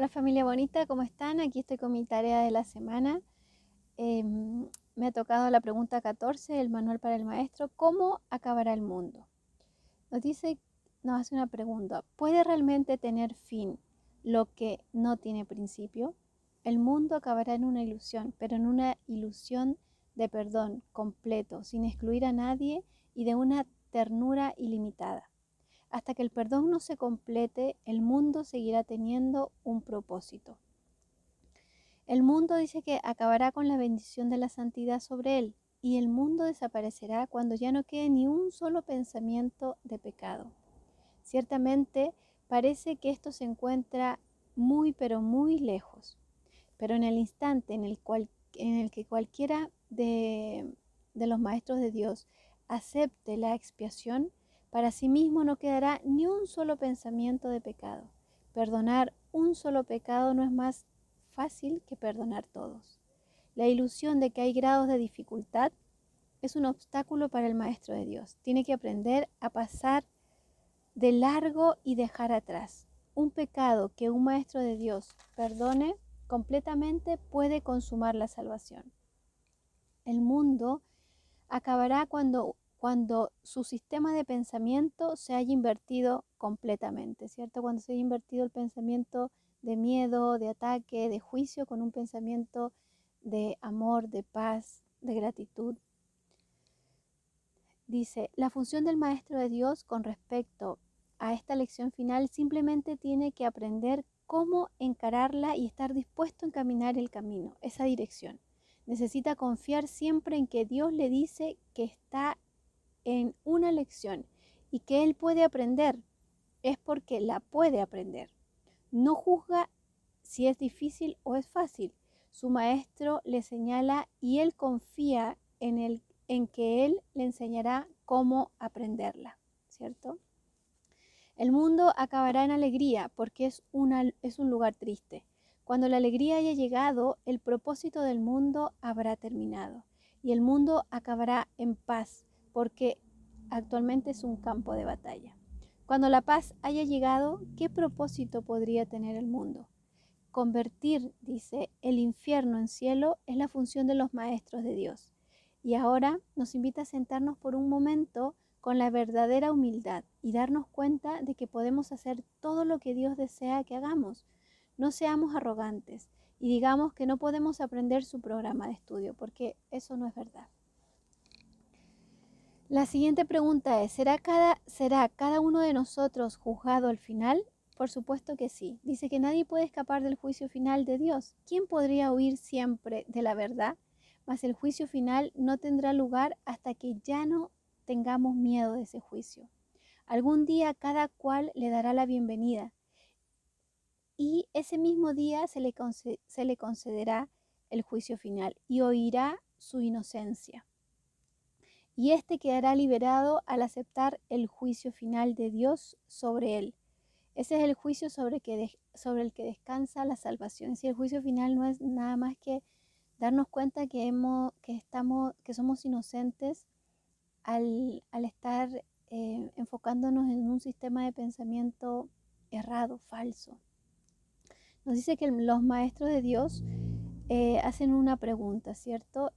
Hola familia bonita, ¿cómo están? Aquí estoy con mi tarea de la semana. Me ha tocado la pregunta 14, el manual para el maestro. ¿Cómo acabará el mundo? Nos dice, nos hace una pregunta. ¿Puede realmente tener fin lo que no tiene principio? El mundo acabará en una ilusión, pero en una ilusión de perdón completo, sin excluir a nadie y de una ternura ilimitada. Hasta que el perdón no se complete, el mundo seguirá teniendo un propósito. El mundo dice que acabará con la bendición de la santidad sobre él, y el mundo desaparecerá cuando ya no quede ni un solo pensamiento de pecado. Ciertamente parece que esto se encuentra muy pero muy lejos, pero en el instante en el que cualquiera de los maestros de Dios acepte la expiación, para sí mismo no quedará ni un solo pensamiento de pecado. Perdonar un solo pecado no es más fácil que perdonar todos. La ilusión de que hay grados de dificultad es un obstáculo para el maestro de Dios. Tiene que aprender a pasar de largo y dejar atrás. Un pecado que un maestro de Dios perdone completamente puede consumar la salvación. El mundo acabará cuando su sistema de pensamiento se haya invertido completamente, ¿cierto? Cuando se haya invertido el pensamiento de miedo, de ataque, de juicio, con un pensamiento de amor, de paz, de gratitud. Dice, la función del maestro de Dios con respecto a esta lección final simplemente tiene que aprender cómo encararla y estar dispuesto a encaminar el camino, esa dirección. Necesita confiar siempre en que Dios le dice que está en una lección y que él puede aprender, es porque la puede aprender. No juzga si es difícil o es fácil. Su maestro le señala y él confía en que él le enseñará cómo aprenderla, ¿cierto? El mundo acabará en alegría porque es un lugar triste. Cuando la alegría haya llegado, el propósito del mundo habrá terminado y el mundo acabará en paz porque actualmente es un campo de batalla. Cuando la paz haya llegado, ¿qué propósito podría tener el mundo? Convertir, dice, el infierno en cielo es la función de los maestros de Dios. Y ahora nos invita a sentarnos por un momento con la verdadera humildad y darnos cuenta de que podemos hacer todo lo que Dios desea que hagamos. No seamos arrogantes y digamos que no podemos aprender su programa de estudio, porque eso no es verdad. La siguiente pregunta es, ¿será cada uno de nosotros juzgado al final? Por supuesto que sí. Dice que nadie puede escapar del juicio final de Dios. ¿Quién podría huir siempre de la verdad? Mas el juicio final no tendrá lugar hasta que ya no tengamos miedo de ese juicio. Algún día cada cual le dará la bienvenida y ese mismo día se le concederá el juicio final y oirá su inocencia. Y éste quedará liberado al aceptar el juicio final de Dios sobre él. Ese es el juicio sobre el que descansa la salvación. Si el juicio final no es nada más que darnos cuenta que somos inocentes al estar enfocándonos en un sistema de pensamiento errado, falso. Nos dice que los maestros de Dios hacen una pregunta, ¿cierto?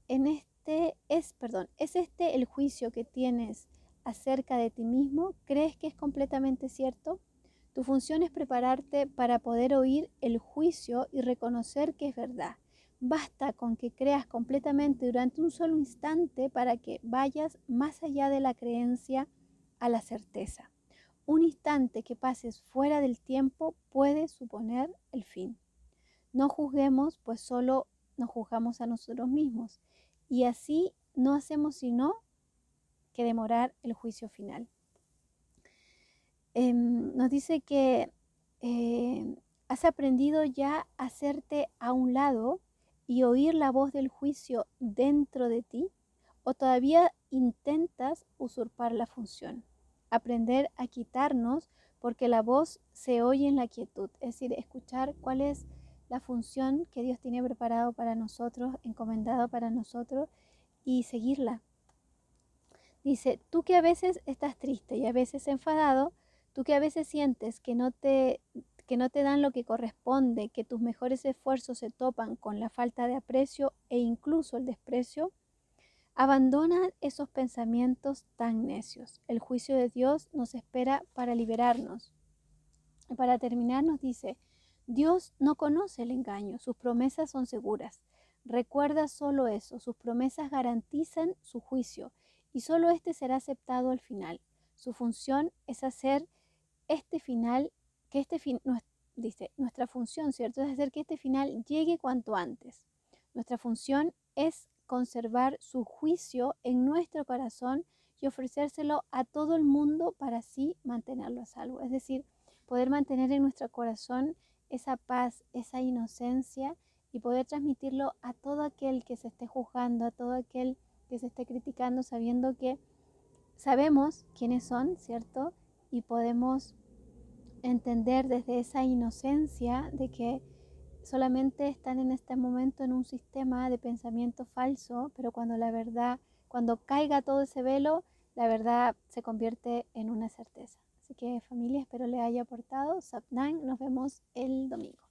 ¿Es este el juicio que tienes acerca de ti mismo? ¿Crees que es completamente cierto? Tu función es prepararte para poder oír el juicio y reconocer que es verdad. Basta con que creas completamente durante un solo instante para que vayas más allá de la creencia a la certeza. Un instante que pases fuera del tiempo puede suponer el fin. No juzguemos, pues solo nos juzgamos a nosotros mismos. Y así no hacemos sino que demorar el juicio final. Nos dice que has aprendido ya a hacerte a un lado y oír la voz del juicio dentro de ti, o todavía intentas usurpar la función. Aprender a quitarnos porque la voz se oye en la quietud, es decir, escuchar cuál es la función que Dios tiene preparado para nosotros, encomendado para nosotros y seguirla. Dice, tú que a veces estás triste y a veces enfadado, tú que a veces sientes que no te dan lo que corresponde, que tus mejores esfuerzos se topan con la falta de aprecio e incluso el desprecio, abandona esos pensamientos tan necios. El juicio de Dios nos espera para liberarnos. Y para terminar nos dice, Dios no conoce el engaño, sus promesas son seguras. Recuerda solo eso, sus promesas garantizan su juicio y solo este será aceptado al final. Su función es hacer este final, que este fin, dice, nuestra función, ¿cierto? Es hacer que este final llegue cuanto antes. Nuestra función es conservar su juicio en nuestro corazón y ofrecérselo a todo el mundo para así mantenerlo a salvo. Es decir, poder mantener en nuestro corazón esa paz, esa inocencia y poder transmitirlo a todo aquel que se esté juzgando, a todo aquel que se esté criticando, sabiendo que sabemos quiénes son, ¿cierto? Y podemos entender desde esa inocencia de que solamente están en este momento en un sistema de pensamiento falso, pero cuando la verdad, cuando caiga todo ese velo, la verdad se convierte en una certeza. Así que familia, espero le haya aportado. Sapnan, nos vemos el domingo.